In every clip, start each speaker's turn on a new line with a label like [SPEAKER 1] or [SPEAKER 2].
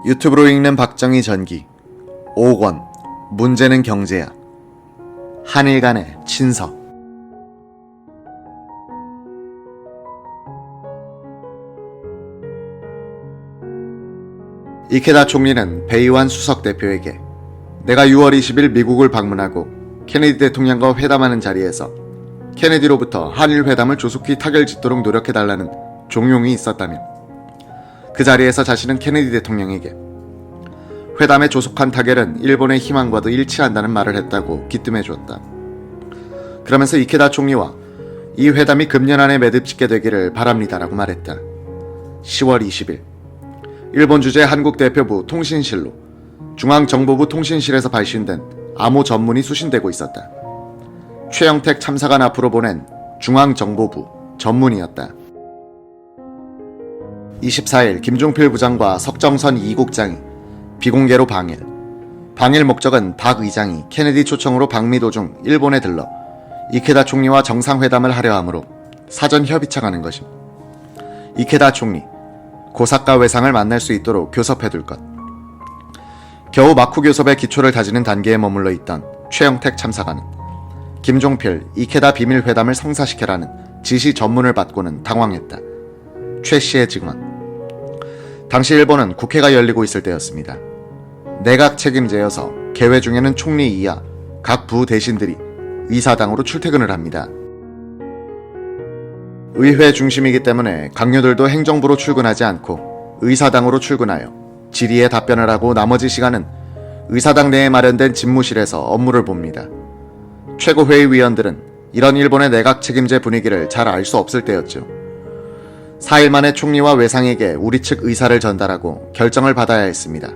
[SPEAKER 1] 유튜브로 읽는 박정희 전기 5권 문제는 경제야. 한일 간의 친서. 이케다 총리는 베이완 수석 대표에게 내가 6월 20일 미국을 방문하고 케네디 대통령과 회담하는 자리에서 케네디로부터 한일 회담을 조속히 타결짓도록 노력해달라는 종용이 있었다며 그 자리에서 자신은 케네디 대통령에게 회담의 조속한 타결은 일본의 희망과도 일치한다는 말을 했다고 기뜸해 주었다. 그러면서 이케다 총리와 이 회담이 금년 안에 매듭짓게 되기를 바랍니다라고 말했다. 10월 20일 일본 주재 한국 대표부 통신실로 중앙정보부 통신실에서 발신된 암호 전문이 수신되고 있었다. 최영택 참사관 앞으로 보낸 중앙정보부 전문이었다. 24일 김종필 부장과 석정선 2국장이 비공개로 방일. 방일 목적은 박 의장이 케네디 초청으로 방미 도중 일본에 들러 이케다 총리와 정상회담을 하려 하므로 사전 협의쳐가는 것임. 이케다 총리, 고사카 외상을 만날 수 있도록 교섭해둘 것. 겨우 마쿠 교섭의 기초를 다지는 단계에 머물러 있던 최영택 참사관은 김종필, 이케다 비밀회담을 성사시켜라는 지시 전문을 받고는 당황했다. 최 씨의 증언. 당시 일본은 국회가 열리고 있을 때였습니다. 내각 책임제여서 개회 중에는 총리 이하 각 부 대신들이 의사당으로 출퇴근을 합니다. 의회 중심이기 때문에 강요들도 행정부로 출근하지 않고 의사당으로 출근하여 질의에 답변을 하고 나머지 시간은 의사당 내에 마련된 집무실에서 업무를 봅니다. 최고회의 위원들은 이런 일본의 내각 책임제 분위기를 잘 알 수 없을 때였죠. 4일 만에 총리와 외상에게 우리 측 의사를 전달하고 결정을 받아야 했습니다.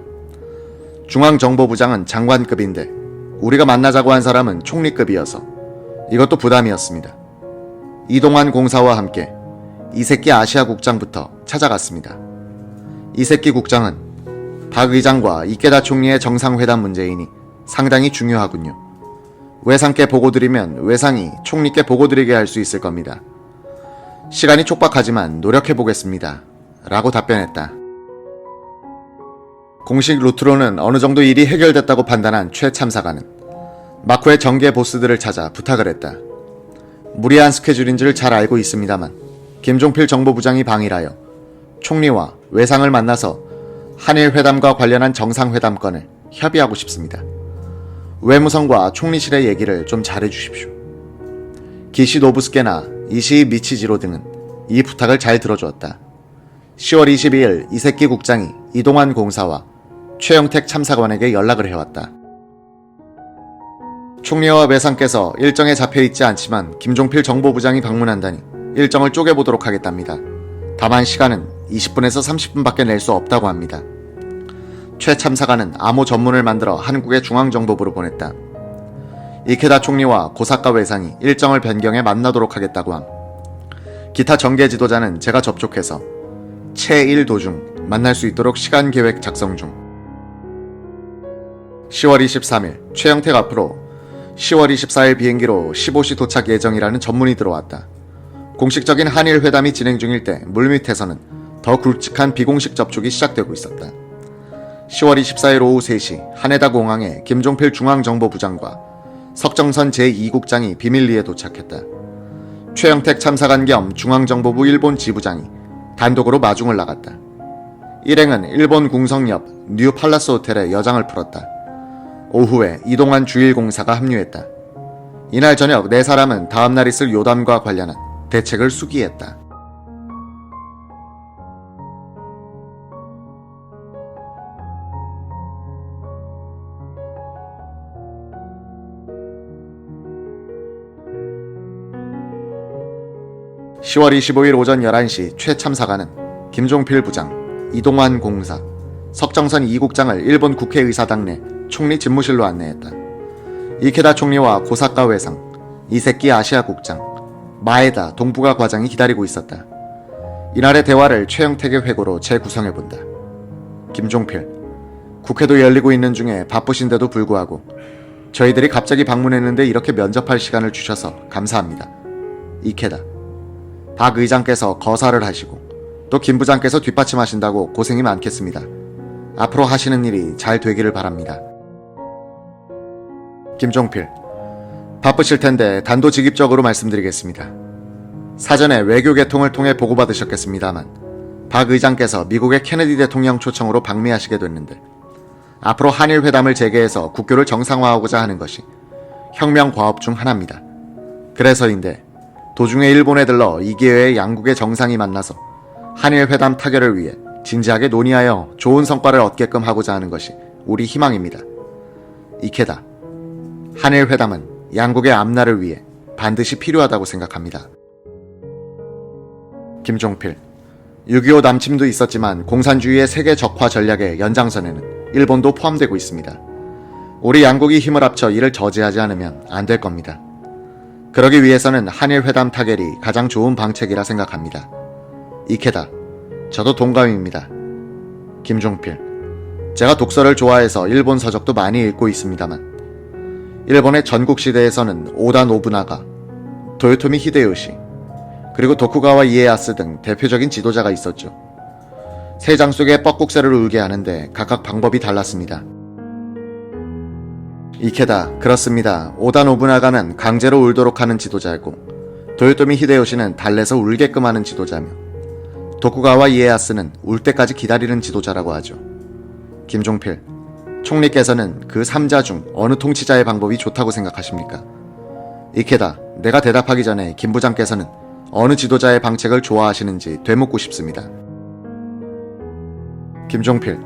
[SPEAKER 1] 중앙정보부장은 장관급인데 우리가 만나자고 한 사람은 총리급이어서 이것도 부담이었습니다. 이동환 공사와 함께 이세끼 아시아 국장부터 찾아갔습니다. 이세끼 국장은 박 의장과 이케다 총리의 정상회담 문제이니 상당히 중요하군요. 외상께 보고드리면 외상이 총리께 보고드리게 할 수 있을 겁니다. 시간이 촉박하지만 노력해보겠습니다. 라고 답변했다. 공식 루트로는 어느 정도 일이 해결됐다고 판단한 최 참사관은 마쿠의 정계 보스들을 찾아 부탁을 했다. 무리한 스케줄인지를 잘 알고 있습니다만 김종필 정보부장이 방일하여 총리와 외상을 만나서 한일 회담과 관련한 정상회담건을 협의하고 싶습니다. 외무성과 총리실의 얘기를 좀 잘해주십시오. 기시 노부스케나 이시 미치지로 등은 이 부탁을 잘 들어주었다. 10월 22일 이세끼 국장이 이동환 공사와 최영택 참사관에게 연락을 해왔다. 총리와 외상께서 일정에 잡혀있지 않지만 김종필 정보부장이 방문한다니 일정을 쪼개보도록 하겠답니다. 다만 시간은 20분에서 30분밖에 낼 수 없다고 합니다. 최 참사관은 암호 전문을 만들어 한국의 중앙정보부로 보냈다. 이케다 총리와 고사카 외상이 일정을 변경해 만나도록 하겠다고 함. 기타 정계 지도자는 제가 접촉해서 채1 도중 만날 수 있도록 시간 계획 작성 중. 10월 23일 최영택 앞으로 10월 24일 비행기로 15시 도착 예정이라는 전문이 들어왔다. 공식적인 한일 회담이 진행 중일 때 물밑에서는 더 굵직한 비공식 접촉이 시작되고 있었다. 10월 24일 오후 3시 하네다 공항에 김종필 중앙정보부장과 석정선 제2국장이 비밀리에 도착했다. 최영택 참사관 겸 중앙정보부 일본 지부장이 단독으로 마중을 나갔다. 일행은 일본 궁성 옆 뉴 팔라스 호텔에 여장을 풀었다. 오후에 이동환 주일공사가 합류했다. 이날 저녁 4사람은 다음날 있을 요담과 관련한 대책을 수기했다. (10월 25일) 오전 11시 최 참사관은 김종필 부장, 이동환 공사, 석정선 2국장을 일본 국회의사당 내 총리 집무실로 안내했다. 이케다 총리와 고사카 외상, 이세끼 아시아 국장, 마에다 동북아 과장이 기다리고 있었다. 이날의 대화를 최영택의 회고로 재구성해본다. 김종필, 국회도 열리고 있는 중에 바쁘신데도 불구하고 저희들이 갑자기 방문했는데 이렇게 면접할 시간을 주셔서 감사합니다. 이케다, 박 의장께서 거사를 하시고 또 김 부장께서 뒷받침하신다고 고생이 많겠습니다. 앞으로 하시는 일이 잘 되기를 바랍니다. 김종필, 바쁘실 텐데 단도직입적으로 말씀드리겠습니다. 사전에 외교 계통을 통해 보고받으셨겠습니다만 박 의장께서 미국의 케네디 대통령 초청으로 방미하시게 됐는데 앞으로 한일 회담을 재개해서 국교를 정상화하고자 하는 것이 혁명 과업 중 하나입니다. 그래서인데 도중에 일본에 들러 이 기회에 양국의 정상이 만나서 한일 회담 타결을 위해 진지하게 논의하여 좋은 성과를 얻게끔 하고자 하는 것이 우리 희망입니다. 이케다, 한일 회담은 양국의 앞날을 위해 반드시 필요하다고 생각합니다. 김종필, 6.25 남침도 있었지만 공산주의의 세계 적화 전략의 연장선에는 일본도 포함되고 있습니다. 우리 양국이 힘을 합쳐 이를 저지하지 않으면 안 될 겁니다. 그러기 위해서는 한일 회담 타결이 가장 좋은 방책이라 생각합니다. 이케다, 저도 동감입니다. 김종필, 제가 독서를 좋아해서 일본 서적도 많이 읽고 있습니다만 일본의 전국시대에서는 오다 노부나가, 도요토미 히데요시, 그리고 도쿠가와 이에야스 등 대표적인 지도자가 있었죠. 세 장 속에 뻐꾹새를 울게 하는데 각각 방법이 달랐습니다. 이케다, 그렇습니다. 오다 노부나가는 강제로 울도록 하는 지도자이고 도요토미 히데요시는 달래서 울게끔 하는 지도자며 도쿠가와 이에야스는 울 때까지 기다리는 지도자라고 하죠. 김종필, 총리께서는 그 3자 중 어느 통치자의 방법이 좋다고 생각하십니까? 이케다, 내가 대답하기 전에 김 부장께서는 어느 지도자의 방책을 좋아하시는지 되묻고 싶습니다. 김종필,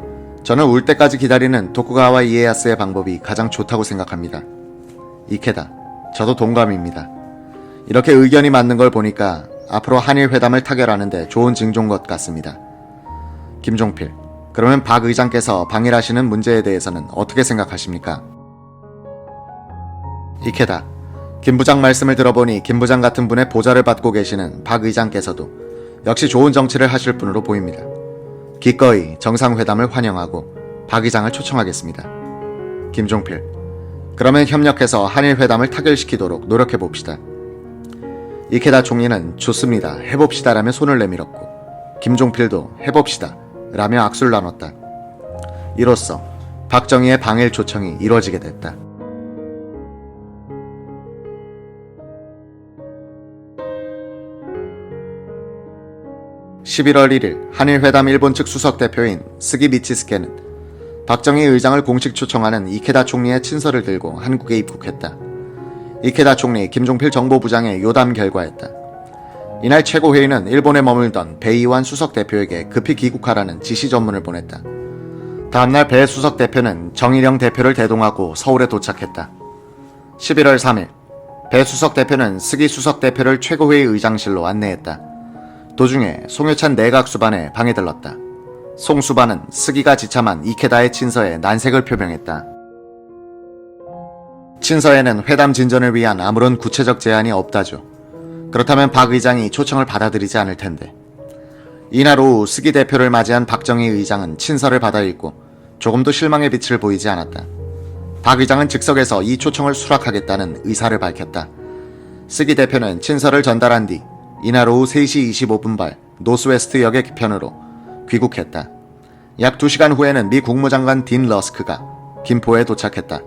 [SPEAKER 1] 저는 울 때까지 기다리는 도쿠가와 이에야스의 방법이 가장 좋다고 생각합니다. 이케다, 저도 동감입니다. 이렇게 의견이 맞는 걸 보니까 앞으로 한일 회담을 타결하는데 좋은 징조인 것 같습니다. 김종필, 그러면 박 의장께서 방일하시는 문제에 대해서는 어떻게 생각하십니까? 이케다, 김 부장 말씀을 들어보니 김 부장 같은 분의 보좌를 받고 계시는 박 의장께서도 역시 좋은 정치를 하실 분으로 보입니다. 기꺼이 정상회담을 환영하고 박 의장을 초청하겠습니다. 김종필, 그러면 협력해서 한일 회담을 타결시키도록 노력해봅시다. 이케다 총리는 좋습니다. 해봅시다라며 손을 내밀었고 김종필도 해봅시다 라며 악수를 나눴다. 이로써 박정희의 방일 초청이 이루어지게 됐다. 11월 1일 한일회담 일본 측 수석대표인 스기 미치스케는 박정희 의장을 공식 초청하는 이케다 총리의 친서를 들고 한국에 입국했다. 이케다 총리 김종필 정보부장의 요담 결과였다. 이날 최고회의는 일본에 머물던 배이완 수석대표에게 급히 귀국하라는 지시 전문을 보냈다. 다음날 배 수석대표는 정일영 대표를 대동하고 서울에 도착했다. 11월 3일 배 수석대표는 스기 수석대표를 최고회의 의장실로 안내했다. 도중에 송효찬 내각수반에 방에 들렀다. 송 수반은 스기가 지참한 이케다의 친서에 난색을 표명했다. 친서에는 회담 진전을 위한 아무런 구체적 제안이 없다죠. 그렇다면 박 의장이 초청을 받아들이지 않을 텐데. 이날 오후 스기 대표를 맞이한 박정희 의장은 친서를 받아 읽고 조금도 실망의 빛을 보이지 않았다. 박 의장은 즉석에서 이 초청을 수락하겠다는 의사를 밝혔다. 스기 대표는 친서를 전달한 뒤 이날 오후 3시 25분발 노스웨스트역의 편으로 귀국했다. 약 2시간 후에는 미 국무장관 딘 러스크가 김포에 도착했다.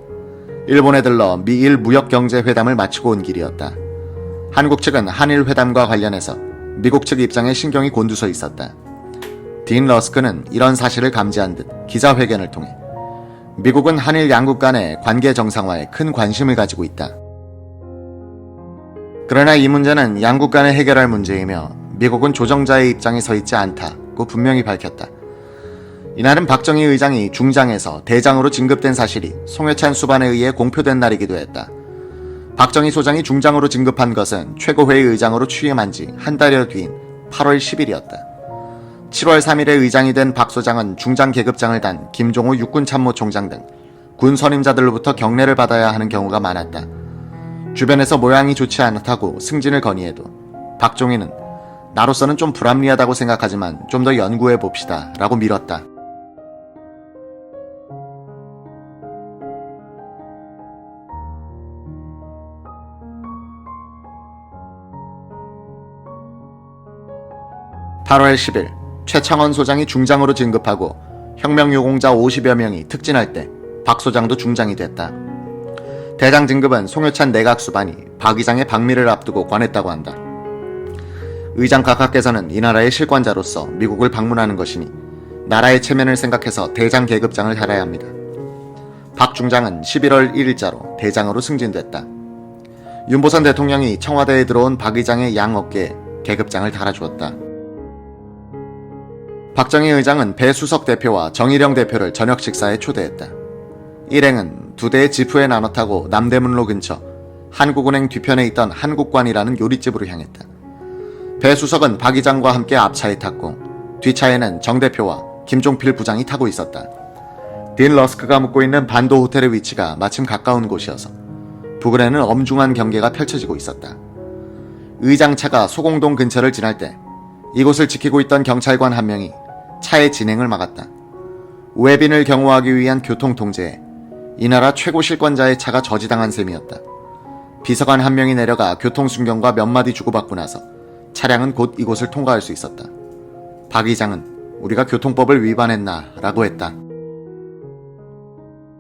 [SPEAKER 1] 일본에 들러 미일 무역경제회담을 마치고 온 길이었다. 한국 측은 한일 회담과 관련해서 미국 측 입장에 신경이 곤두서 있었다. 딘 러스크는 이런 사실을 감지한 듯 기자회견을 통해 미국은 한일 양국 간의 관계 정상화에 큰 관심을 가지고 있다. 그러나 이 문제는 양국 간에 해결할 문제이며 미국은 조정자의 입장에 서 있지 않다고 분명히 밝혔다. 이날은 박정희 의장이 중장에서 대장으로 진급된 사실이 송효찬 수반에 의해 공표된 날이기도 했다. 박정희 소장이 중장으로 진급한 것은 최고회의 의장으로 취임한 지 한 달여 뒤인 8월 10일이었다. 7월 3일에 의장이 된 박 소장은 중장 계급장을 단 김종호 육군참모총장 등 군 선임자들로부터 경례를 받아야 하는 경우가 많았다. 주변에서 모양이 좋지 않다고 승진을 건의해도 박종희는 나로서는 좀 불합리하다고 생각하지만 좀 더 연구해 봅시다 라고 밀었다. (8월 10일) 최창원 소장이 중장으로 진급하고 혁명유공자 50여 명이 특진할 때 박 소장도 중장이 됐다. 대장 진급은 송효찬 내각수반이 박 의장의 방미를 앞두고 관했다고 한다. 의장 각하께서는 이 나라의 실권자로서 미국을 방문하는 것이니 나라의 체면을 생각해서 대장 계급장을 달아야 합니다. 박 중장은 11월 1일자로 대장으로 승진됐다. 윤보선 대통령이 청와대에 들어온 박 의장의 양 어깨에 계급장을 달아주었다. 박정희 의장은 배 수석 대표와 정일영 대표를 저녁 식사에 초대했다. 일행은 두 대의 지프에 나눠 타고 남대문로 근처 한국은행 뒤편에 있던 한국관이라는 요리집으로 향했다. 배 수석은 박 의장과 함께 앞차에 탔고 뒷차에는 정 대표와 김종필 부장이 타고 있었다. 딘 러스크가 묵고 있는 반도 호텔의 위치가 마침 가까운 곳이어서 부근에는 엄중한 경계가 펼쳐지고 있었다. 의장차가 소공동 근처를 지날 때 이곳을 지키고 있던 경찰관 한 명이 차의 진행을 막았다. 외빈을 경호하기 위한 교통 통제에 이 나라 최고 실권자의 차가 저지당한 셈이었다. 비서관 한 명이 내려가 교통순경과 몇 마디 주고받고 나서 차량은 곧 이곳을 통과할 수 있었다. 박 의장은 우리가 교통법을 위반했나 라고 했다.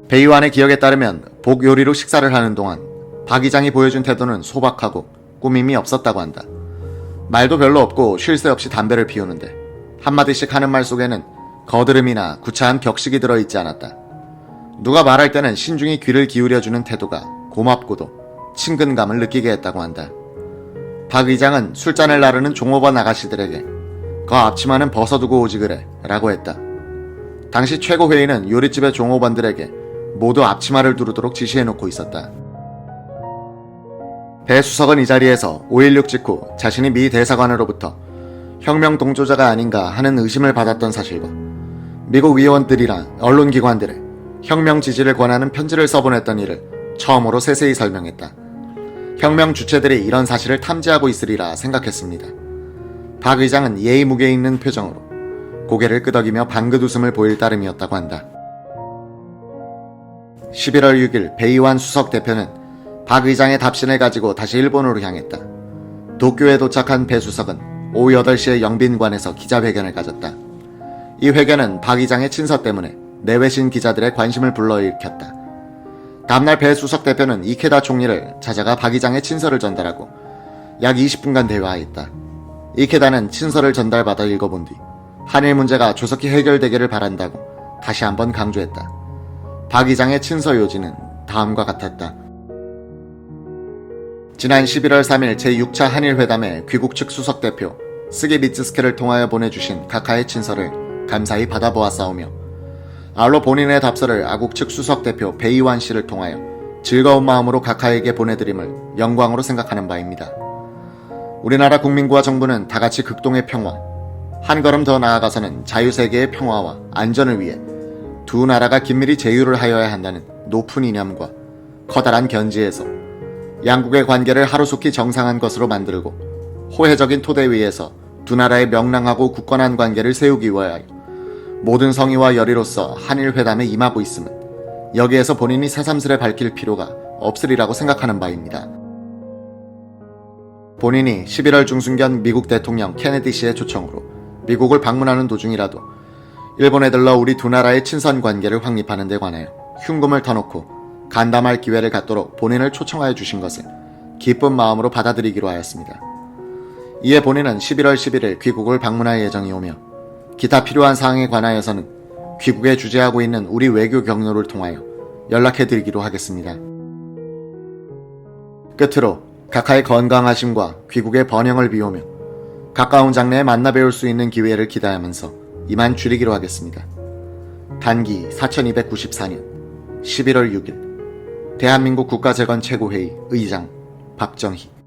[SPEAKER 1] 배의완의 기억에 따르면 복요리로 식사를 하는 동안 박 의장이 보여준 태도는 소박하고 꾸밈이 없었다고 한다. 말도 별로 없고 쉴 새 없이 담배를 피우는데 한마디씩 하는 말 속에는 거드름이나 구차한 격식이 들어있지 않았다. 누가 말할 때는 신중히 귀를 기울여주는 태도가 고맙고도 친근감을 느끼게 했다고 한다. 박 의장은 술잔을 나르는 종업원 아가씨들에게 거 앞치마는 벗어두고 오지 그래 라고 했다. 당시 최고회의는 요리집의 종업원들에게 모두 앞치마를 두르도록 지시해놓고 있었다. 배 수석은 이 자리에서 5.16 직후 자신이 미 대사관으로부터 혁명 동조자가 아닌가 하는 의심을 받았던 사실과 미국 의원들이랑 언론기관들의 혁명 지지를 권하는 편지를 써보냈던 일을 처음으로 세세히 설명했다. 혁명 주체들이 이런 사실을 탐지하고 있으리라 생각했습니다. 박 의장은 예의 무게 있는 표정으로 고개를 끄덕이며 방긋 웃음을 보일 따름이었다고 한다. 11월 6일 배의완 수석 대표는 박 의장의 답신을 가지고 다시 일본으로 향했다. 도쿄에 도착한 배 수석은 오후 8시에 영빈관에서 기자회견을 가졌다. 이 회견은 박 의장의 친서 때문에 내외신 기자들의 관심을 불러일으켰다. 다음날 배 수석 대표는 이케다 총리를 찾아가 박 의장의 친서를 전달하고 약 20분간 대화했다. 이케다는 친서를 전달받아 읽어본 뒤 한일 문제가 조속히 해결되기를 바란다고 다시 한번 강조했다. 박 의장의 친서 요지는 다음과 같았다. 지난 11월 3일 제6차 한일회담에 귀국 측 수석대표 스기비츠스케를 통하여 보내주신 각하의 친서를 감사히 받아보았사오며 아울러 본인의 답서를 아국 측 수석대표 배의완 씨를 통하여 즐거운 마음으로 각하에게 보내드림을 영광으로 생각하는 바입니다. 우리나라 국민과 정부는 다같이 극동의 평화, 한 걸음 더 나아가서는 자유세계의 평화와 안전을 위해 두 나라가 긴밀히 제휴를 하여야 한다는 높은 이념과 커다란 견지에서 양국의 관계를 하루속히 정상한 것으로 만들고 호혜적인 토대 위에서 두 나라의 명랑하고 굳건한 관계를 세우기 위하여 모든 성의와 열의로서 한일회담에 임하고 있음은 여기에서 본인이 새삼스레 밝힐 필요가 없으리라고 생각하는 바입니다. 본인이 11월 중순경 미국 대통령 케네디 씨의 초청으로 미국을 방문하는 도중이라도 일본에 들러 우리 두 나라의 친선 관계를 확립하는 데 관하여 흉금을 터놓고 간담할 기회를 갖도록 본인을 초청하여 주신 것을 기쁜 마음으로 받아들이기로 하였습니다. 이에 본인은 11월 11일 귀국을 방문할 예정이오며 기타 필요한 사항에 관하여서는 귀국에 주재하고 있는 우리 외교 경로를 통하여 연락해드리기로 하겠습니다. 끝으로 각하의 건강하심과 귀국의 번영을 비우며 가까운 장래에 만나 뵈올 수 있는 기회를 기대하면서 이만 줄이기로 하겠습니다. 단기 4294년 11월 6일 대한민국 국가재건 최고회의 의장 박정희